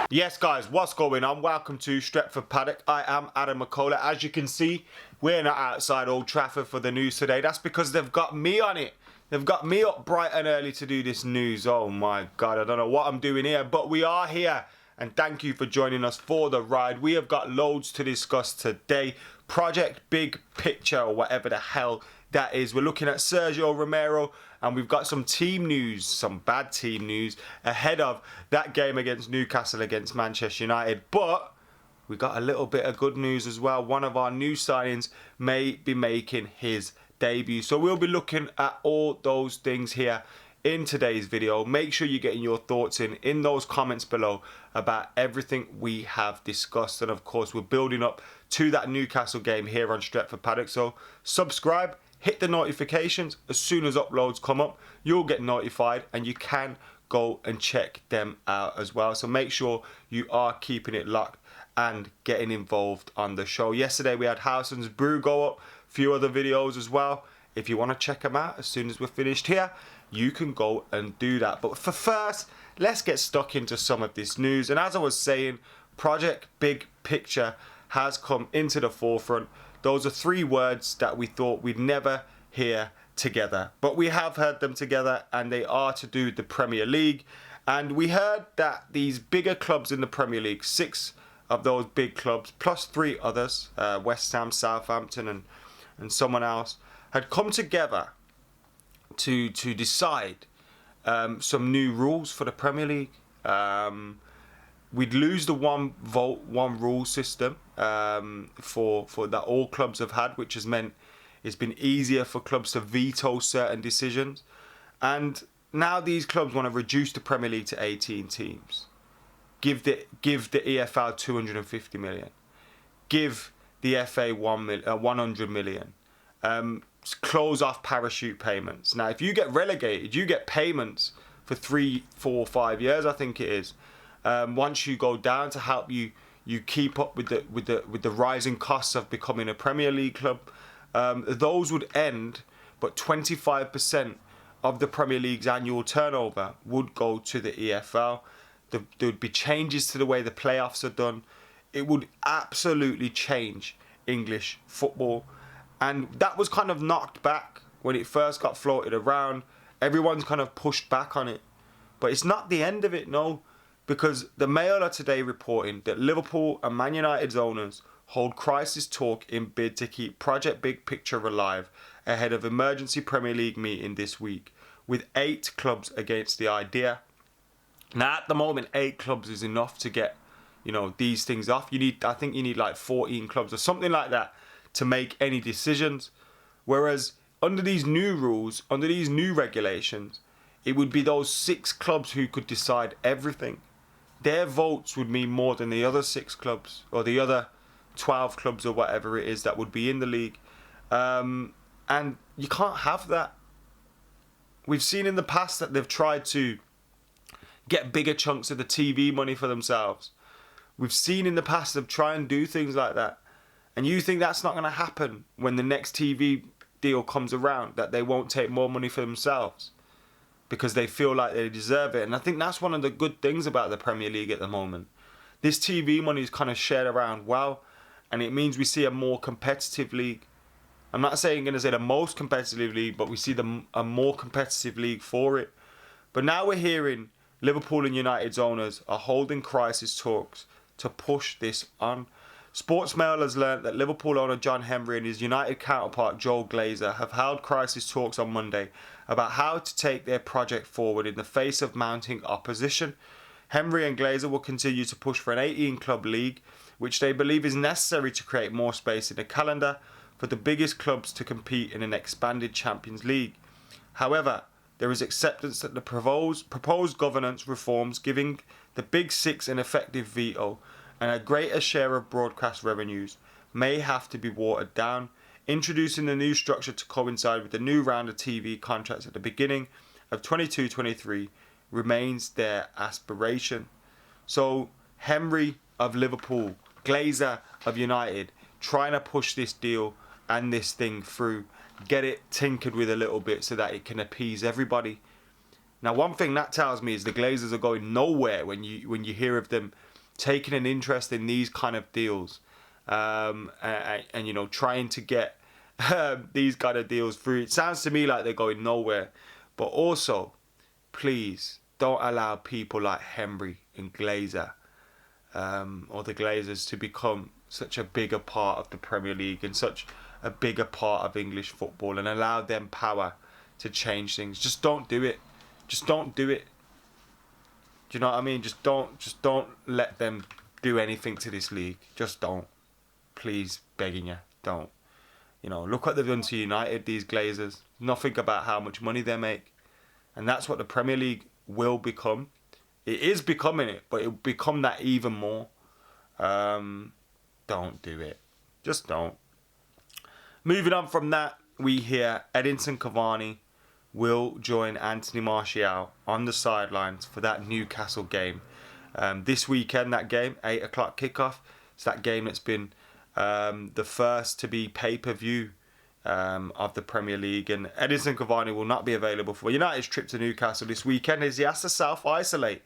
Yes guys, what's going on? Welcome to Stretford Paddock. I am Adam McKola. As you can see, we're not outside Old Trafford for the news today. That's because they've got me on it. They've got me up bright and early to do this news. Oh my God, I don't know what I'm doing here, but we are here. And thank you for joining us for the ride. We have got loads to discuss today. Project Big Picture, or whatever the hell that is. We're looking at Sergio Romero, and we've got some team news, some bad team news, ahead of that game against Newcastle against Manchester United. But we got a little bit of good news as well. One of our new signings may be making his debut. So we'll be looking at all those things here in today's video. Make sure you're getting your thoughts in those comments below about everything we have discussed. And of course, we're building up to that Newcastle game here on Stretford Paddock. So subscribe, hit the notifications. As soon as uploads come up, you'll get notified, and you can go and check them out as well. So make sure you are keeping it locked and getting involved on the show. Yesterday we had Howson's Brew go up, a few other videos as well. If you want to check them out as soon as we're finished here, you can go and do that. But for first, let's get stuck into some of this news. And as I was saying, Project Big Picture has come into the forefront. Those are three words that we thought we'd never hear together, but we have heard them together, and they are to do with the Premier League. And we heard that these bigger clubs in the Premier League, 6 of those big clubs plus 3 others, West Ham, Southampton and someone else, had come together to decide some new rules for the Premier League. We'd lose the one vote, one rule system for that all clubs have had, which has meant it's been easier for clubs to veto certain decisions. And now these clubs want to reduce the Premier League to 18 teams. Give the EFL 250 million. Give the FA 100 million. Close off parachute payments. Now, if you get relegated, you get payments for 3, 4, 5 years, I think it is. Once you go down, to help you keep up with the rising costs of becoming a Premier League club. Those would end, but 25% of the Premier League's annual turnover would go to the EFL. There would be changes to the way the playoffs are done. It would absolutely change English football. And that was kind of knocked back when it first got floated around. Everyone's kind of pushed back on it. But it's not the end of it, no. Because the Mail are today reporting that Liverpool and Man United's owners hold crisis talk in bid to keep Project Big Picture alive ahead of emergency Premier League meeting this week, with 8 clubs against the idea. Now at the moment, 8 clubs is enough to get, these things off. I think you need like 14 clubs or something like that to make any decisions. Whereas under these new rules, under these new regulations, it would be those 6 clubs who could decide everything. Their votes would mean more than the other 6 clubs or the other 12 clubs or whatever it is that would be in the league. And you can't have that. We've seen in the past that they've tried to get bigger chunks of the TV money for themselves. We've seen in the past them try and do things like that. And you think that's not going to happen when the next TV deal comes around, that they won't take more money for themselves because they feel like they deserve it. And I think that's one of the good things about the Premier League at the moment. This TV money is kind of shared around well, and it means we see a more competitive league. I'm not going to say the most competitive league, but we see a more competitive league for it. But now we're hearing Liverpool and United's owners are holding crisis talks to push this on. Sportsmail has learnt that Liverpool owner John Henry and his United counterpart Joel Glazer have held crisis talks on Monday about how to take their project forward in the face of mounting opposition. Henry and Glazer will continue to push for an 18-club league, which they believe is necessary to create more space in the calendar for the biggest clubs to compete in an expanded Champions League. However, there is acceptance that the proposed governance reforms giving the Big Six an effective veto and a greater share of broadcast revenues may have to be watered down. Introducing the new structure to coincide with the new round of TV contracts at the beginning of 22-23 remains their aspiration. So Henry of Liverpool, Glazer of United, trying to push this deal and this thing through, get it tinkered with a little bit so that it can appease everybody. Now, one thing that tells me is the Glazers are going nowhere when you hear of them taking an interest in these kind of deals, and you know, trying to get these kind of deals through. It sounds to me like they're going nowhere. But also, please don't allow people like Henry and Glazer, or the Glazers, to become such a bigger part of the Premier League and such a bigger part of English football, and allow them power to change things. Just don't do it. Just don't do it. Do you know what I mean? Just don't let them do anything to this league. Just don't. Please, begging you, don't. You know, look what they've done to United, these Glazers. Nothing about how much money they make. And that's what the Premier League will become. It is becoming it, but it will become that even more. Don't do it. Just don't. Moving on from that, we hear Edinson Cavani will join Anthony Martial on the sidelines for that Newcastle game. This weekend, that game, 8 o'clock kickoff. It's that game that's been the first to be pay-per-view of the Premier League. And Edinson Cavani will not be available for United's trip to Newcastle this weekend, as he has to self-isolate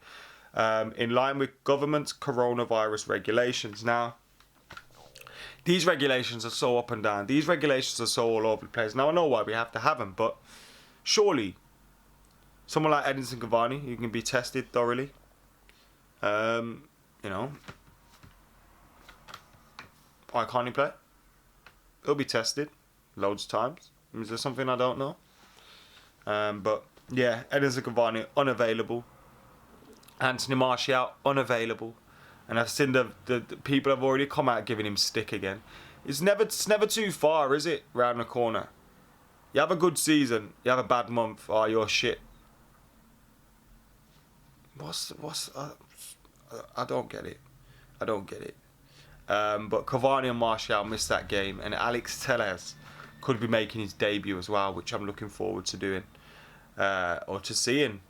in line with government's coronavirus regulations. Now, these regulations are so up and down. These regulations are so all over the place. Now, I know why we have to have them, but surely someone like Edinson Cavani, you can be tested thoroughly. You know, why can't he play? He'll be tested loads of times. Is there something I don't know? But yeah, Edinson Cavani unavailable. Anthony Martial unavailable. And I've seen the people have already come out giving him stick again. It's never too far, is it? Round the corner. You have a good season, you have a bad month, oh, you're shit. I don't get it. I don't get it. But Cavani and Martial missed that game, and Alex Telles could be making his debut as well, which I'm looking forward to doing, or to seeing.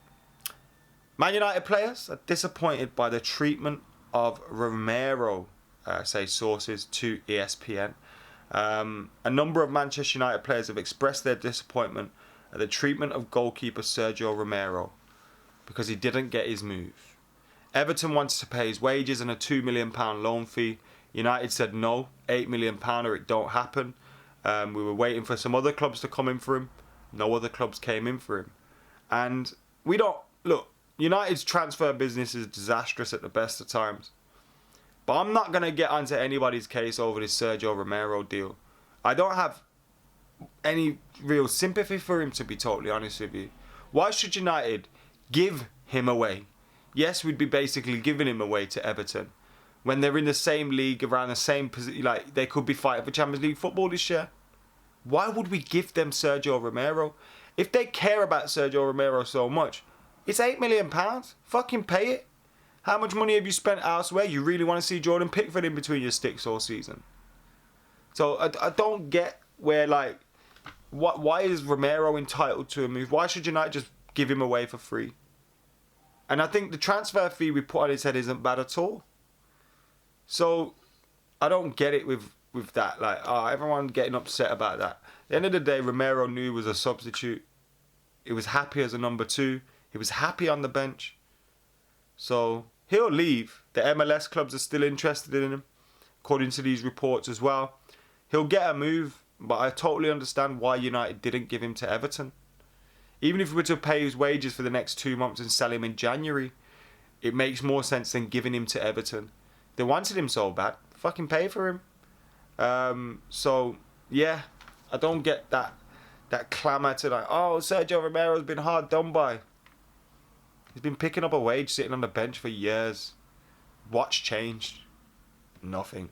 Man United players are disappointed by the treatment of Romero, say sources to ESPN. A number of Manchester United players have expressed their disappointment at the treatment of goalkeeper Sergio Romero because he didn't get his move. Everton wants to pay his wages and a £2 million loan fee. United said no, £8 million or it don't happen. We were waiting for some other clubs to come in for him. No other clubs came in for him. And we don't... Look, United's transfer business is disastrous at the best of times. But I'm not going to get onto anybody's case over this Sergio Romero deal. I don't have any real sympathy for him, to be totally honest with you. Why should United give him away? Yes, we'd be basically giving him away to Everton when they're in the same league, around the same position, like they could be fighting for Champions League football this year. Why would we give them Sergio Romero? If they care about Sergio Romero so much, it's £8 million. Fucking pay it. How much money have you spent elsewhere? You really want to see Jordan Pickford in between your sticks all season? So I don't get where, like, why is Romero entitled to a move? Why should United just give him away for free? And I think the transfer fee we put on his head isn't bad at all. So I don't get it with that. Like, everyone getting upset about that. At the end of the day, Romero knew he was a substitute. He was happy as a number 2. He was happy on the bench. So he'll leave. The MLS clubs are still interested in him, according to these reports as well. He'll get a move, but I totally understand why United didn't give him to Everton. Even if we were to pay his wages for the next 2 months and sell him in January, it makes more sense than giving him to Everton. They wanted him so bad, fucking pay for him. So yeah, I don't get that clamour to like, oh, Sergio Romero's been hard done by. He's been picking up a wage sitting on the bench for years. What's changed? Nothing.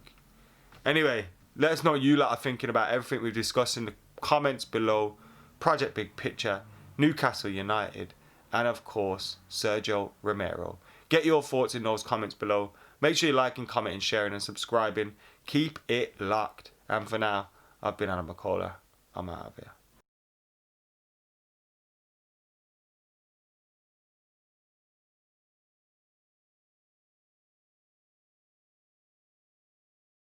Anyway, let us know what you lot are thinking about everything we've discussed in the comments below. Project Big Picture, Newcastle United, and of course, Sergio Romero. Get your thoughts in those comments below. Make sure you liking, commenting, sharing and subscribing. Keep it locked. And for now, I've been Adam McKola. I'm out of here.